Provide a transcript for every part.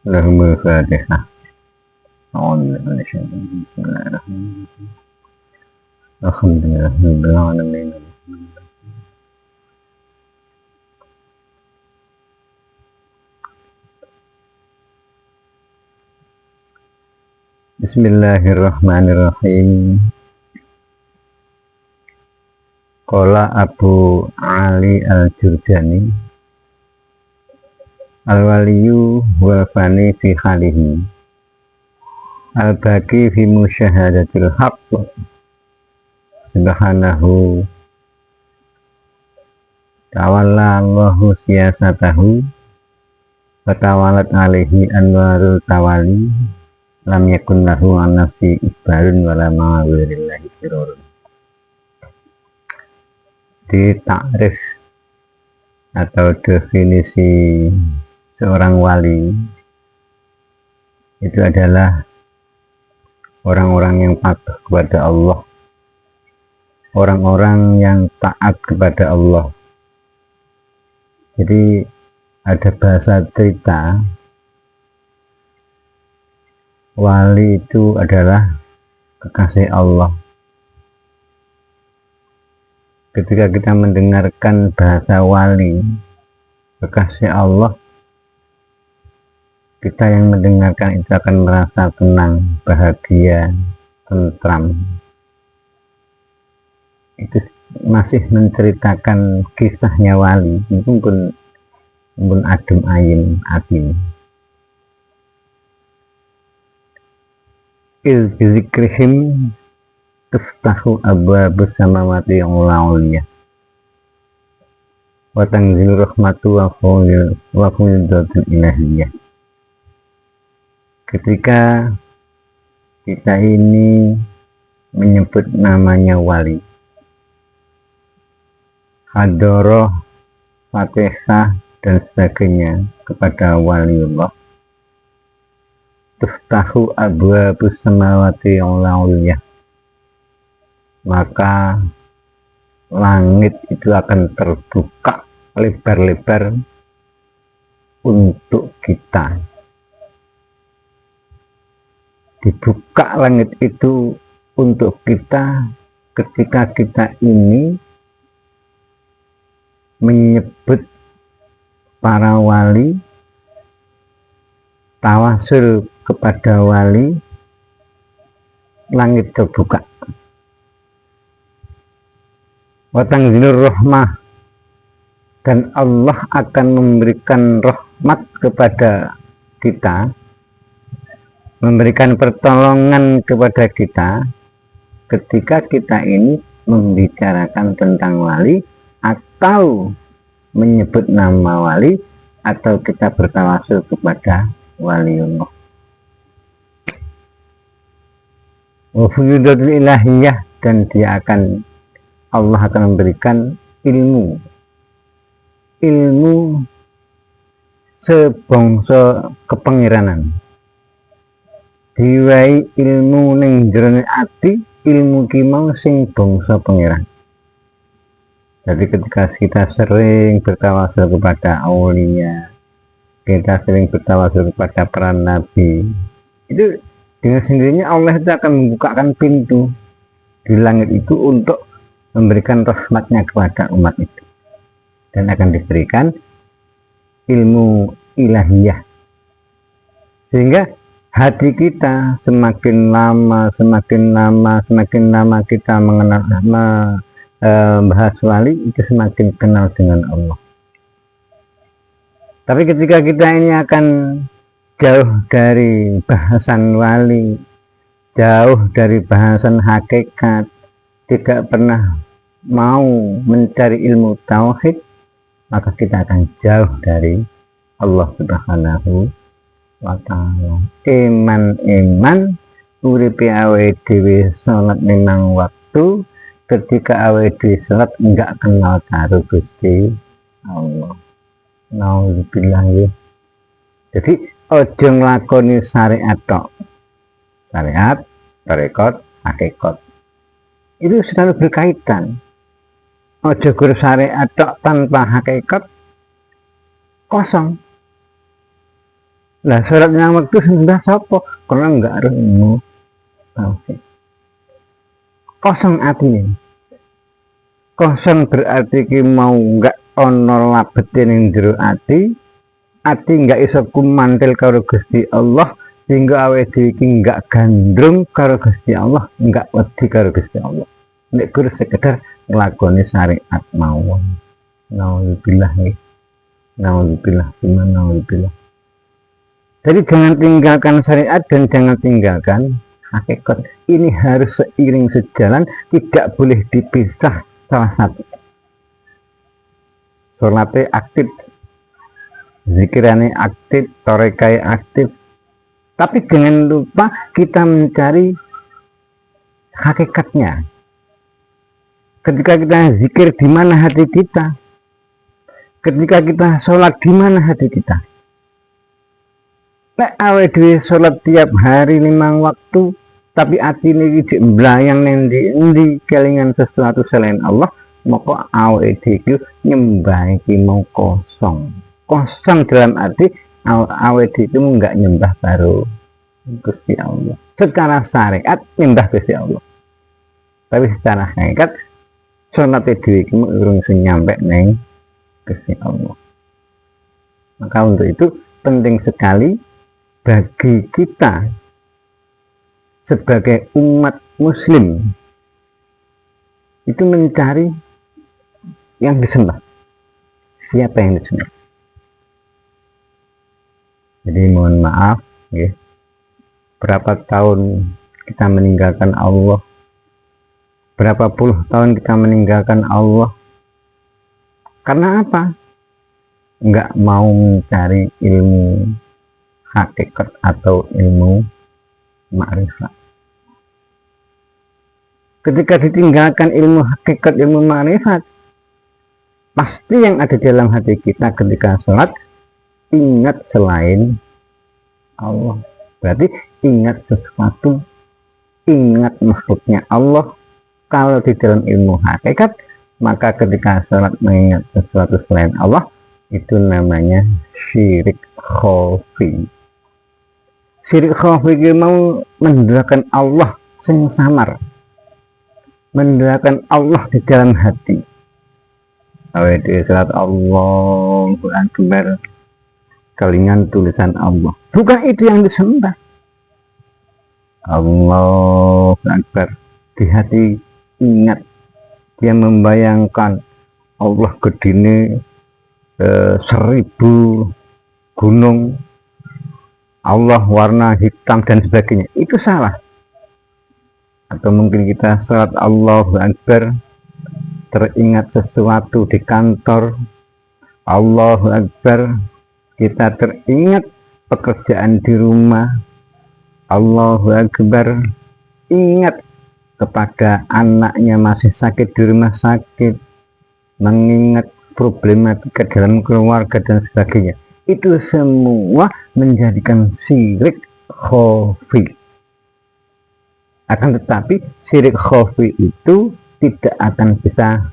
Lahumul Fatihah. Bismillahirrahmanirrahim. Alhamdulillahirabbil alamin. Bismillahirrahmanirrahim. Qala Abu Ali al-Jurjani, al-waliyu wal fani fi khalihi, al-baqi fi musyahadatil haqq subhanahu tawalla Allahu siyasatahu wa tawalat alaihi anwarul tawali lam yakun lahu an nafsi isbarun wala ma'awirillahi sirurun. Di takrif atau definisi seorang wali itu adalah orang-orang yang patuh kepada Allah, orang-orang yang taat kepada Allah. Jadi ada bahasa cerita, wali itu adalah kekasih Allah. Ketika kita mendengarkan bahasa wali, kekasih Allah, kita yang mendengarkan itu akan merasa tenang, bahagia, tentram. Itu masih menceritakan kisahnya wali, itu pun adem ayem atin. Il bizikrihim tuftahu abwabus samawati ulawliyah wa tanzilu rahmatu wa fuyudatul ilahiyah. Ketika kita ini menyebut namanya wali, hadoroh, fatihah dan sebagainya kepada waliullah, tuftahu abwabus samawati ulawliyah, maka langit itu akan terbuka lebar-lebar untuk kita. Dibuka langit itu untuk kita ketika kita ini menyebut para wali, tawasul kepada wali, langit terbuka. Watang zinur rahmah, dan Allah akan memberikan rahmat kepada kita, memberikan pertolongan kepada kita ketika kita ini membicarakan tentang wali atau menyebut nama wali atau kita bertawasul kepada waliullah. Wa fuyudatul ilahiyah, dan Allah akan memberikan ilmu sebangsa kepengiranan, diwai ilmu ning jroning ati, ilmu ki mau sing bangsa pengiran. Jadi ketika kita sering bertawasul kepada aulia, kita sering bertawasul kepada para nabi, itu dengan sendirinya Allah itu akan membukakan pintu di langit itu untuk memberikan rahmatnya kepada umat itu, dan akan diberikan ilmu ilahiyah, sehingga hati kita semakin lama kita mengenal membahas wali, itu semakin kenal dengan Allah. Tapi ketika kita ini akan jauh dari bahasan wali, jauh dari bahasan hakikat, tidak pernah mau mencari ilmu tauhid, maka kita akan jauh dari Allah Subhanahu wa ta'ala. Iman uripe awake dhewe salat memang waktu, ketika awake dhewe salat enggak kenal karo Gusti Allah. Nauzubillah ya. Jadi ojo nglakoni syariat tok. Syariat, tarekat, hakikat, itu selalu berkaitan. Ojo guru syariat tok tanpa hakikat, kosong. Lah sholat yang waktu sembah sapa? Karena enggak harus ilmu tauhid. Kosong atine. Kosong berarti ki mau enggak ono labete ning jero ati enggak iso kumantil karo Gusti Allah, sehingga awake dhewe iki enggak gandrung karo Gusti Allah, enggak wedi karo Gusti Allah. Nek kudu sekedar nglakoni syariat mawon. Nauzubillah nggih. Nauzubillah, nauzubillah. Jadi jangan tinggalkan syariat dan jangan tinggalkan hakikat. Ini harus seiring sejalan, tidak boleh dipisah salah satu. Sholatnya aktif, zikirannya aktif, torekai aktif. Tapi jangan lupa kita mencari hakikatnya. Ketika kita zikir, di mana hati kita? Ketika kita sholat, di mana hati kita? Nek awake dhewe sholat tiap hari 5 waktu, tapi atine iki mblayang endi kelingan sesuatu selain Allah, maka awake dhewe nyembah iki mau kosong. Kosong dalam arti awake dhewe itu enggak nyembah karo Gusti Allah. Secara syariat nyembah Gusti Allah. Tapi secara hakikat sholat dhewe iki urung nyampe neng Gusti Allah. Maka untuk itu penting sekali bagi kita sebagai umat muslim itu mencari yang disembah. Siapa yang disembah? Jadi mohon maaf ya, berapa tahun kita meninggalkan Allah, berapa puluh tahun kita meninggalkan Allah, karena apa? Enggak mau mencari ilmu hakikat atau ilmu ma'rifat. Ketika ditinggalkan ilmu hakikat, ilmu ma'rifat, pasti yang ada dalam hati kita ketika sholat ingat selain Allah. Berarti ingat sesuatu, ingat makhluknya Allah. Kalau di dalam ilmu hakikat, maka ketika sholat mengingat sesuatu selain Allah, itu namanya syirik khafi. Syirik khafi itu mau menderakan Allah sing samar, menderakan Allah di dalam hati. Awet salat Allahu Akbar, kelingan tulisan Allah, bukan itu yang disembah. Allahu Akbar, di hati ingat, dia membayangkan Allah gedine 1000 gunung, Allah warna hitam dan sebagainya. Itu salah. Atau mungkin kita salat Allahu Akbar teringat sesuatu di kantor, Allahu Akbar kita teringat pekerjaan di rumah, Allahu Akbar ingat kepada anaknya masih sakit di rumah sakit, mengingat problematika dalam keluarga dan sebagainya. Itu semua menjadikan syirik khafi. Akan tetapi syirik khafi itu tidak akan bisa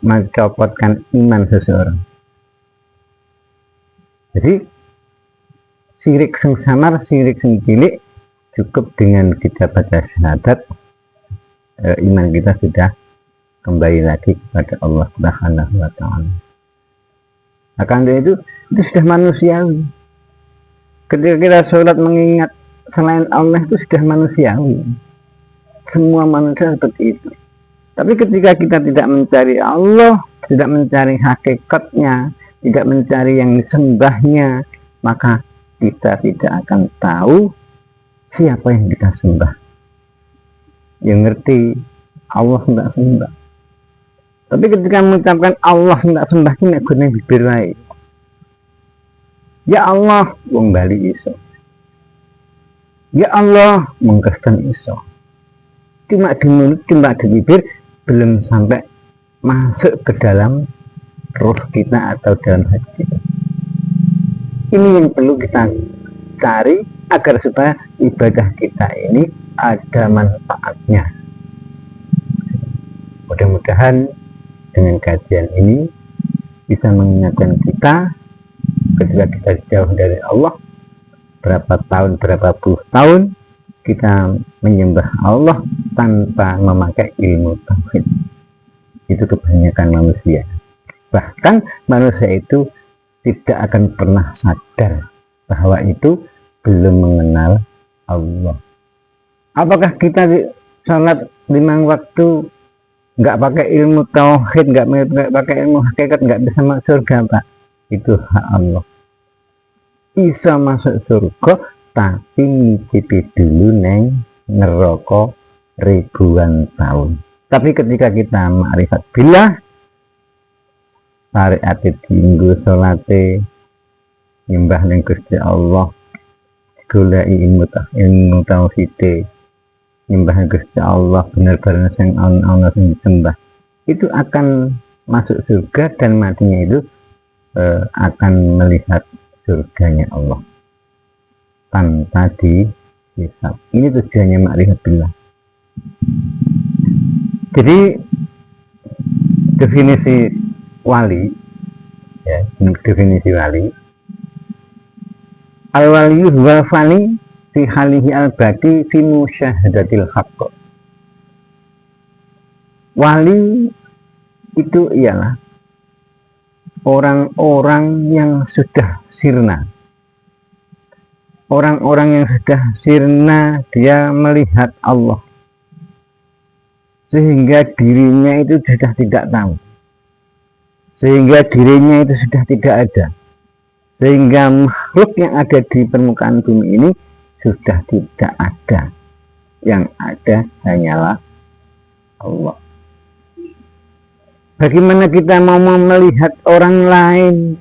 mencopotkan iman seseorang. Jadi syirik sing samar, syirik sing cilik, cukup dengan kita baca syahadat, iman kita sudah kembali lagi kepada Allah Subhanahu wa Ta'ala. Akan itu sudah manusiawi. Ketika kita sholat mengingat selain Allah itu sudah manusiawi. Semua manusia seperti itu. Tapi ketika kita tidak mencari Allah, tidak mencari hakikatnya, tidak mencari yang disembahnya, maka kita tidak akan tahu siapa yang kita sembah. Yang ngerti Allah tidak sembah. Tapi ketika mengucapkan Allah tidak sembah, ini guna bibir wae. Ya Allah, wong bali iso. Ya Allah, mengkesan iso. Cuma di mulut, cuma di bibir, belum sampai masuk ke dalam roh kita atau dalam hati kita. Ini yang perlu kita cari agar supaya ibadah kita ini ada manfaatnya. Mudah-mudahan dengan kajian ini bisa mengingatkan kita ketika kita jauh dari Allah, berapa tahun, berapa puluh tahun kita menyembah Allah tanpa memakai ilmu tauhid. Itu kebanyakan manusia. Bahkan manusia itu tidak akan pernah sadar bahwa itu belum mengenal Allah. Apakah kita sholat 5 waktu nggak pakai ilmu tauhid, nggak pakai ilmu hakikat, nggak bisa masuk surga, Pak? Itu hak Allah. Bisa masuk surga tapi ngicipi dulu neng neraka ribuan tahun. Tapi ketika kita ma'rifat billah, syariat dienggo salate, nyembah ning Gusti Allah, goleki ilmu tauhid, nyembah Gusti Allah benar-benar sing ana sing disembah, itu akan masuk surga dan matinya itu akan melihat surganya Allah tanpa dihisab. Ini tujuannya ma'rifat billah. Jadi definisi wali, ya, definisi wali, al-waliyu huwa fani fi halihi al-baqi fi musyahadatil haqq. Wali itu ialah orang-orang yang sudah sirna. Orang-orang yang sudah sirna, dia melihat Allah sehingga dirinya itu sudah tidak tahu, sehingga dirinya itu sudah tidak ada, sehingga makhluk yang ada di permukaan bumi ini sudah tidak ada. Yang ada hanyalah Allah. Bagaimana kita mau melihat orang lain?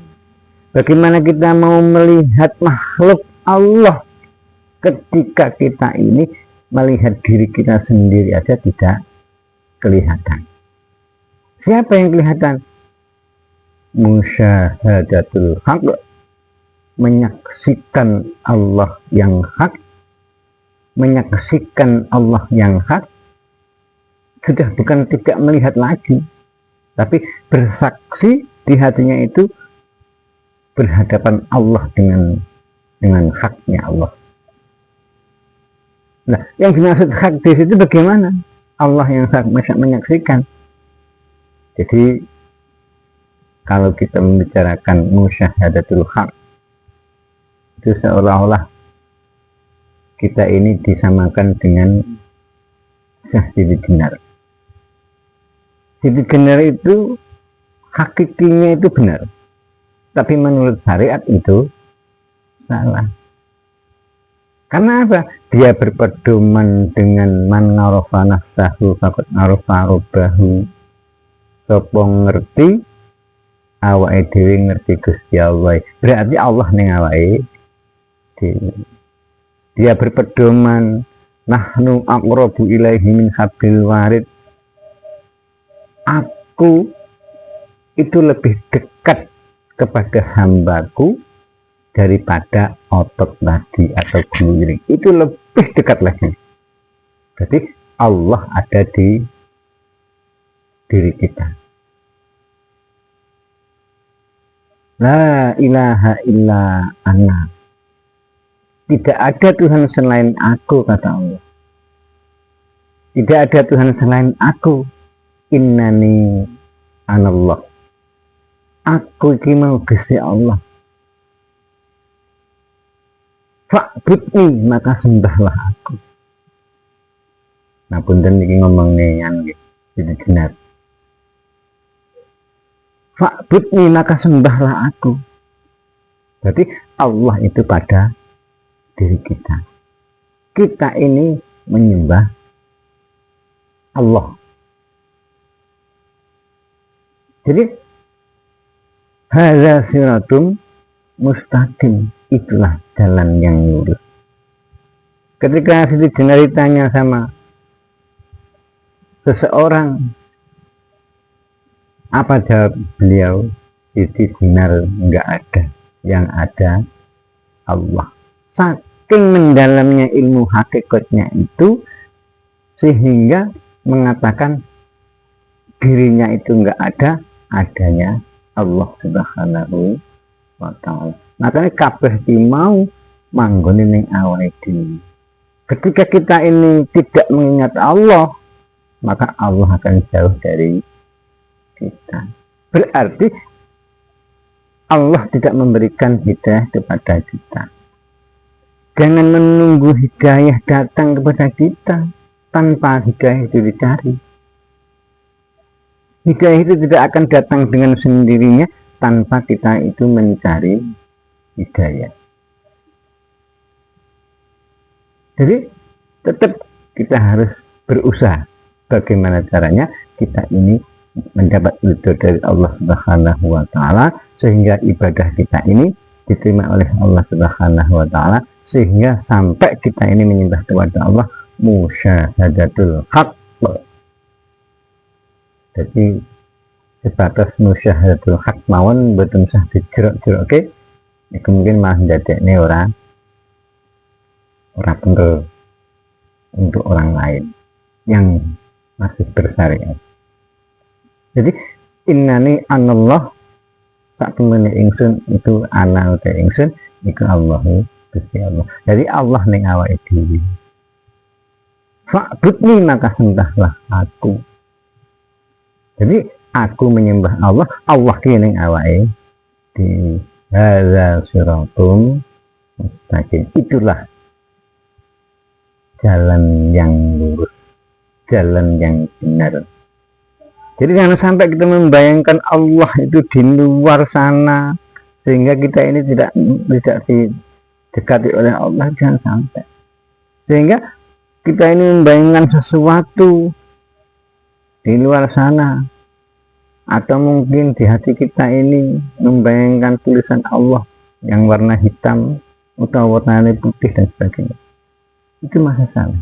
Bagaimana kita mau melihat makhluk Allah ketika kita ini melihat diri kita sendiri aja tidak kelihatan? Siapa yang kelihatan? Musyahadatul haq, menyaksikan Allah yang hak, menyaksikan Allah yang hak, sudah bukan tidak melihat lagi, tapi bersaksi di hatinya itu berhadapan Allah dengan haknya Allah. Nah, yang dimaksud hak di situ bagaimana? Allah yang hak menyaksikan. Jadi kalau kita membicarakan musyahadatul haq, itu seolah-olah kita ini disamakan dengan Syekh Siti Jenar. Siti Jenar itu hakikinya itu benar, tapi menurut syariat itu salah. Karena apa? Dia berpedoman dengan man ngarofa nafsahu faqad ngarofa robbahu. Sopo ngerti awake dhewe ngerti Gusti Allah, berarti Allah ning awake dhewe. Dia berpedoman nahnu aqrabu ilaihi min hablil warid. Aku itu lebih dekat kepada hambaku daripada otot nadi atau guling. Itu lebih dekat lagi. Jadi Allah ada di diri kita. La ilaha illa ana. Tidak ada Tuhan selain aku, kata Allah. Tidak ada Tuhan selain aku. Innani anallah. Aku iki mau Gusti Allah. Fa'budni, maka sembahlah aku. Nah, punten iki ngomong neyan nggih, Siti Jenar. Fa'budni, maka sembahlah aku. Berarti Allah itu pada diri kita. Kita ini menyembah Allah. Jadi hadza siratum mustaqim, itulah jalan yang lurus. Ketika Siti Jenar ditanya sama seseorang, apa jawab beliau? Siti Jenar enggak ada, yang ada Allah. Saking mendalamnya ilmu hakikatnya itu, sehingga mengatakan dirinya itu enggak ada, adanya Allah Subhanahu wa ta'ala. Makanya kabeh ki mau manggone ning awake dhewe. Ketika kita ini tidak mengingat Allah, maka Allah akan jauh dari kita. Berarti Allah tidak memberikan hidayah kepada kita. Jangan menunggu hidayah datang kepada kita tanpa hidayah itu dicari. Hidayah itu tidak akan datang dengan sendirinya tanpa kita itu mencari hidayah. Jadi tetap kita harus berusaha bagaimana caranya kita ini mendapat ridho dari Allah Subhanahu wa taala sehingga ibadah kita ini diterima oleh Allah Subhanahu wa taala sehingga sampai kita ini menyembah kepada Allah musyahadatul haqq. Jadi sebatas musyahadatul haqq mawon mboten sah dijerok-jerokke iku mungkin malah ndadekne ora bener untuk orang lain yang masih bersyariat. Jadi innani anallah sak temene ingsun itu ana uta ingsun iku Allah Gusti Allah. Jadi Allah ning awake dhewe. Fa'budni maka sembahlah aku. Jadi aku menyembah Allah, Allah ki ning awake di hadza siratum mustaqim. Itulah jalan yang lurus, jalan yang benar. Jadi jangan sampai kita membayangkan Allah itu di luar sana sehingga kita ini tidak didekati oleh Allah, jangan sampai. Sehingga kita ini membayangkan sesuatu di luar sana atau mungkin di hati kita ini membayangkan tulisan Allah yang warna hitam atau warna putih dan sebagainya. Itu masa salah.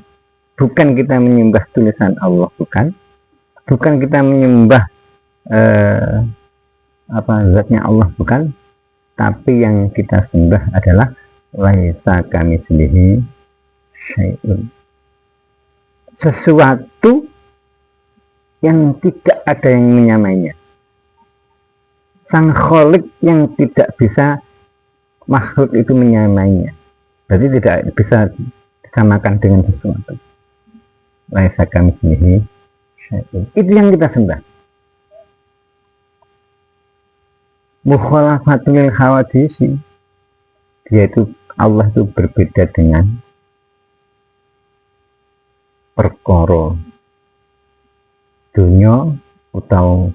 Bukan kita menyembah tulisan Allah, bukan kita menyembah zatnya Allah, bukan, tapi yang kita sembah adalah laisa kamitslihi syai'un, sesuatu yang tidak ada yang menyamainya, sang Khalik yang tidak bisa makhluk itu menyamainya, berarti tidak bisa disamakan dengan sesuatu. Laisa kamitslihi syai'un. Itu yang kita sembah. Mukhalafatul khawadisi, dia itu Allah itu berbeda dengan perkara dunia atau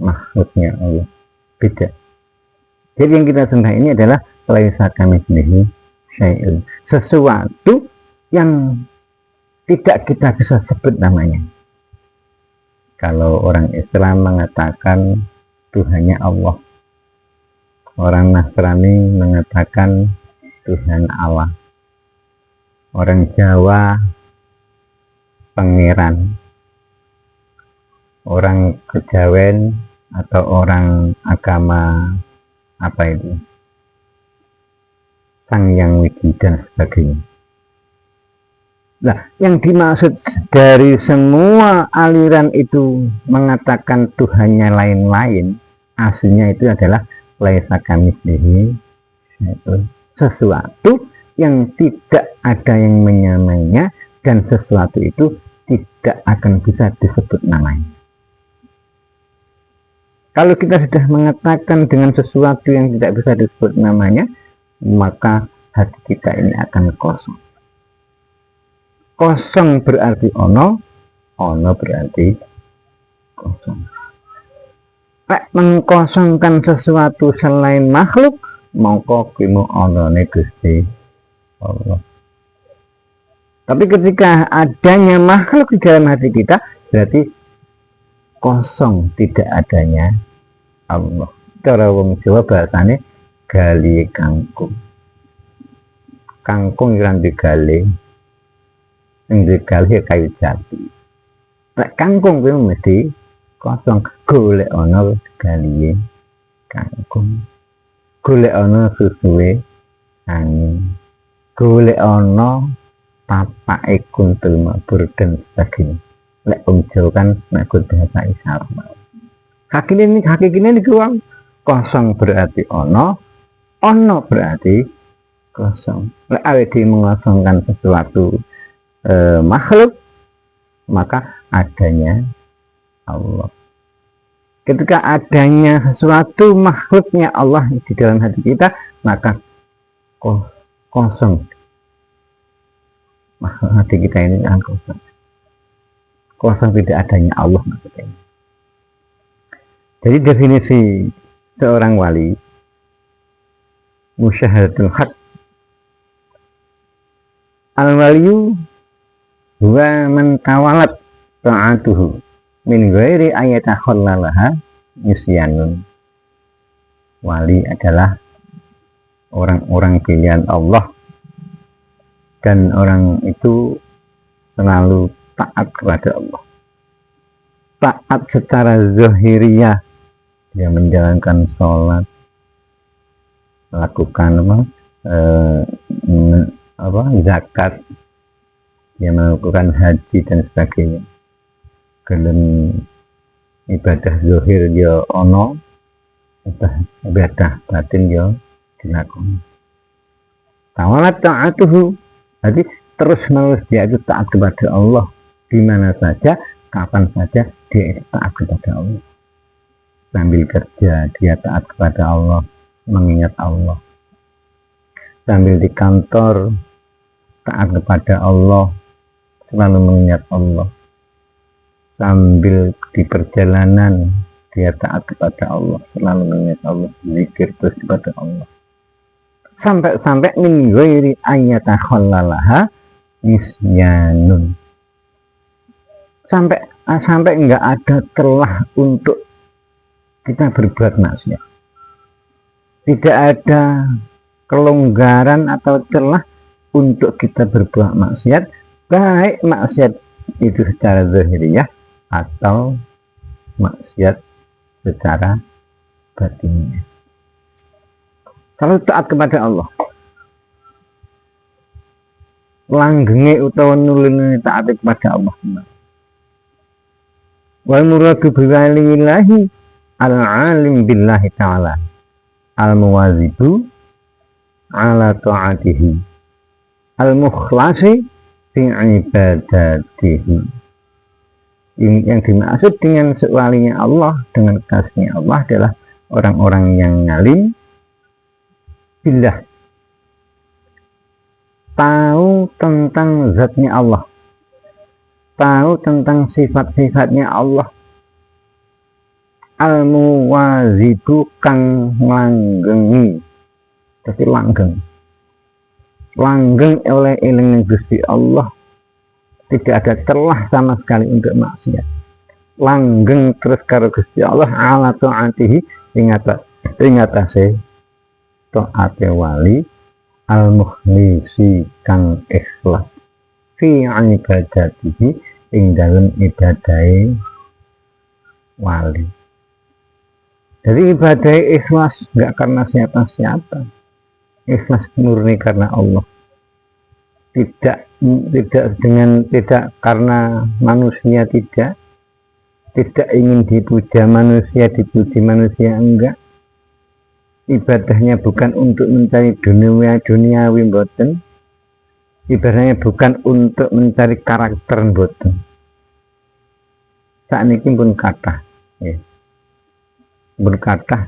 makhluknya Allah, beda. Jadi yang kita sembah ini adalah laisa kamitslihi syai'un, sesuatu yang tidak kita bisa sebut namanya. Kalau orang Islam mengatakan Tuhannya Allah, orang Nasrani mengatakan Tuhan Allah, orang Jawa pangeran, orang Kejawen atau orang agama apa itu Sang Yang Widi dan sebagainya. Nah, yang dimaksud dari semua aliran itu mengatakan Tuhannya lain-lain, aslinya itu adalah laisa kamitslihi syai'un, sesuatu yang tidak ada yang menyamainya dan sesuatu itu tidak akan bisa disebut namanya. Kalau kita sudah mengatakan dengan sesuatu yang tidak bisa disebut namanya, maka hati kita ini akan kosong. Kosong berarti ono berarti kosong. Mengkosongkan sesuatu selain makhluk, mongko kimu onone Gusti Allah. Tapi ketika adanya makhluk di dalam hati kita, berarti kosong, tidak adanya Allah. Cara wong Jawa bahasane gali kangkung. Kangkung yang digali, yang digali kayu jati. Lek kangkung kuwi mesti kosong, golek ana galihe kangkung, golek ana susuwe angin, golek ana papake kuntul mabur dan sebagainya. Lek wong Jawa kan nek bahasa isyarat. Hakine niku kosong berarti ana ono berarti kosong. Lek awake mengosongkan sesuatu makhluk, maka adanya Allah. Ketika adanya sesuatu makhluknya Allah di dalam hati kita, maka kosong. Makhluk hati kita ini akan kosong. Kosong, tidak adanya Allah maksudnya. Jadi definisi seorang wali, musyahadatul haq, al-waliyu huwa man tawalat ta'atuhu min ghairi ayatakhallalaha nisyanun. Wali adalah orang-orang pilihan Allah, dan orang itu selalu taat kepada Allah. Taat secara zahiriyah, dia menjalankan sholat, melakukan zakat, dia melakukan haji dan sebagainya. Gelem ibadah zahir dia ono, ibadah batin dia dilakoni. Tawalat ta'atuhu, jadi terus menerus dia itu taat kepada Allah, di mana saja, kapan saja dia itu taat kepada Allah. Sambil kerja dia taat kepada Allah, mengingat Allah. Sambil di kantor taat kepada Allah, selalu mengingat Allah. Sambil di perjalanan dia taat kepada Allah, selalu mengingat Allah, zikir terus kepada Allah. Sampai min ghairi ayatakhallalaha nisyanun. Sampai enggak ada celah untuk kita berbuat maksiat. Tidak ada kelonggaran atau celah untuk kita berbuat maksiat, baik maksiat itu secara zahiriyah atau maksiat secara batinnya. Kalau taat kepada Allah, langgenge utawa nulune taat kepada Allah. Wal muradu bi walillahi al-alim billahi ta'ala al-muwazibu ala ta'atihi al-mukhlasi fi ibadatihi. Yang dimaksud dengan walinya Allah, dengan kasihnya Allah adalah orang-orang yang ngalim billah, tahu tentang zatnya Allah, tahu tentang sifat-sifatnya Allah, al-muwazibu kang langgengi, jadi langgeng oleh ilmu Gusti Allah, tidak ada celah sama sekali untuk maksiat, langgeng terus karo Gusti Allah ala ta'atihi ingatase taate wali al-mukhlisi kang ikhlas fi ibadatihi ing dalem ibadahe wali. Jadi ibadah ikhlas enggak karena siapa-siapa, ikhlas murni karena Allah, tidak karena manusia, tidak ingin dipuja manusia, dipuji manusia, enggak. Ibadahnya bukan untuk mencari duniawi mboten, ibadahnya bukan untuk mencari karakter mboten. Sakniki pun kathah nggih, berkata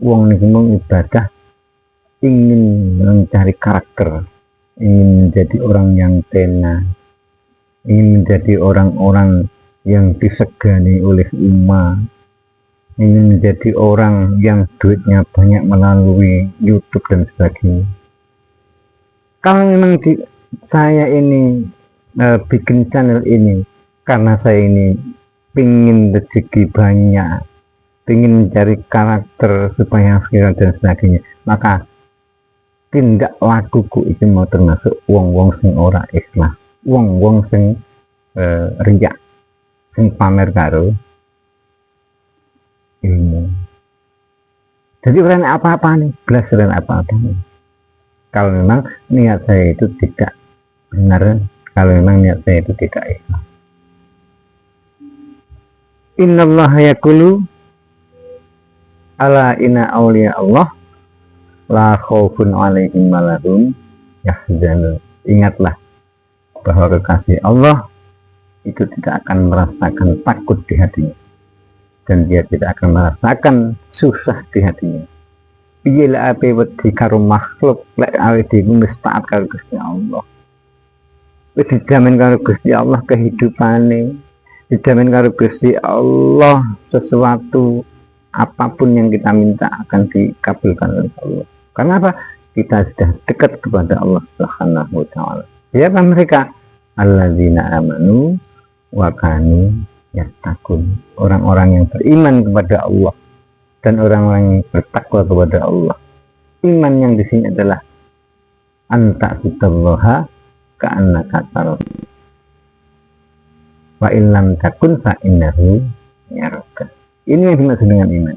wong niki mung ibadah ingin mencari karakter, ingin menjadi orang yang tenar, ingin menjadi orang-orang yang disegani oleh umat, ingin menjadi orang yang duitnya banyak melalui YouTube dan sebagainya. Kalau memang saya ini bikin channel ini karena saya ini pingin rezeki banyak, pingin mencari karakter supaya viral dan sebagainya, maka tindak lakuku itu mau termasuk wong-wong sing ora ikhlas, wong-wong sing riya, sing pamer karo ilmu. Jadi bukan apa-apa nih, belas bukan apa-apa nih. Kalau memang niat saya itu tidak benar, kalau memang niat saya itu tidak ikhlas. Innallaha yaqulu ala inna awliya Allah la khaufun 'alaihim wa la hum yahzanun. Ingatlah bahwa kekasih Allah itu tidak akan merasakan takut di hatinya, dan dia tidak akan merasakan susah di hatinya. Piye lek ape wedi karo makhluk, lek awake dhewe wis taat karo Gusti Allah, wis dijamin karo Gusti Allah kehidupane, dijamin karo Gusti Allah sesuatu apapun yang kita minta akan dikabulkan oleh Allah. Karena apa? Kita sudah dekat kepada Allah Subhanahu wa taala. Siapa mereka? Alladzina amanu wa kanu yattaqun. Orang-orang yang beriman kepada Allah dan orang-orang yang bertakwa kepada Allah. Iman yang di sini adalah anta sutallaha ka'annaka tarahu wa illam takun fa innahu yaraka. Ini yang dimaksud dengan iman.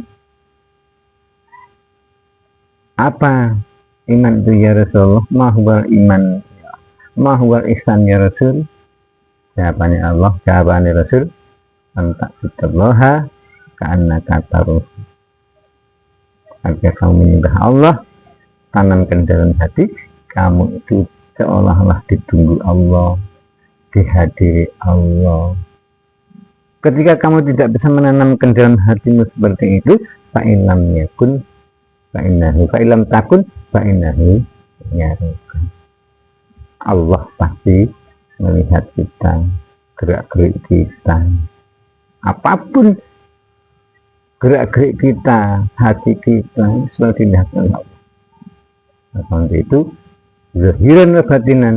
Apa iman itu ya Rasulullah? Mahwal iman, mahwal ihsan ya Rasul. Jawabannya Allah, jawabannya Rasul, anta sutallaha ka'annaka tarahu. Agar kamu menyembah Allah, tanamkan dalam hati kamu itu seolah-olah ditunggu Allah, dihadiri Allah. Ketika kamu tidak bisa menanamkan dalam hatimu seperti itu, fa'ilam yakun fa'innahu, fa'ilam takun fa'innahu yaruka. Allah pasti melihat kita, gerak-gerik kita, apapun gerak-gerik kita, hati kita selalu dilihat oleh Allah. Nah, itu zahiran wa batinan,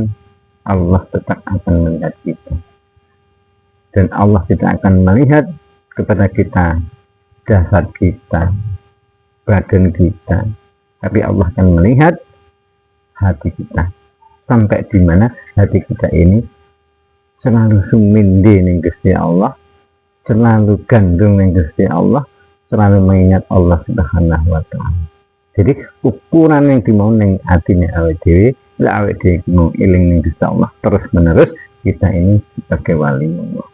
Allah tetap akan melihat kita, dan Allah tidak akan melihat kepada kita jasad kita, badan kita, tapi Allah akan melihat hati kita, sampai di mana hati kita ini selalu suminde ning Gusti Allah, selalu gandrung ning Gusti Allah, selalu mengingat Allah Subhanahu wa taala. Jadi ukuran yang dimau ning atine awake dhewe, lek awake dhewe mau eling ning Gusti Allah terus menerus, kita ini sebagai wali Allah.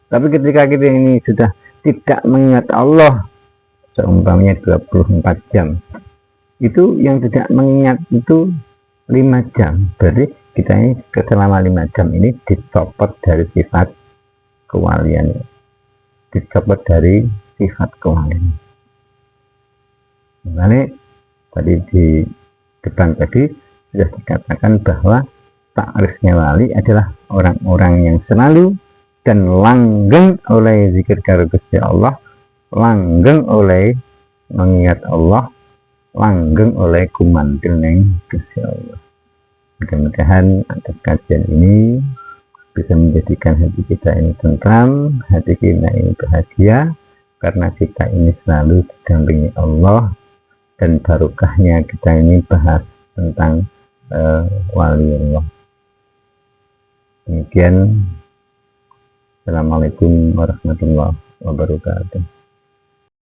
Tapi ketika kita ini sudah tidak mengingat Allah, seumpamanya 24 jam, itu yang tidak mengingat itu 5 jam, berarti kita ini selama 5 jam ini dicopot dari sifat kewalian, dicopot dari sifat kewalian. Makanya tadi di depan tadi sudah dikatakan bahwa takrifnya wali adalah orang-orang yang selalu dan langgeng oleh zikir karo Gusti Allah, langgeng oleh mengingat Allah, langgeng oleh kumandel ning Gusti Allah. Mudah-mudahan atas kajian ini bisa menjadikan hati kita ini tentram, hati kita ini bahagia, karena kita ini selalu didampingi Allah, dan barokahnya kita ini bahas tentang wali Allah. Demikian, Assalamualaikum warahmatullahi wabarakatuh.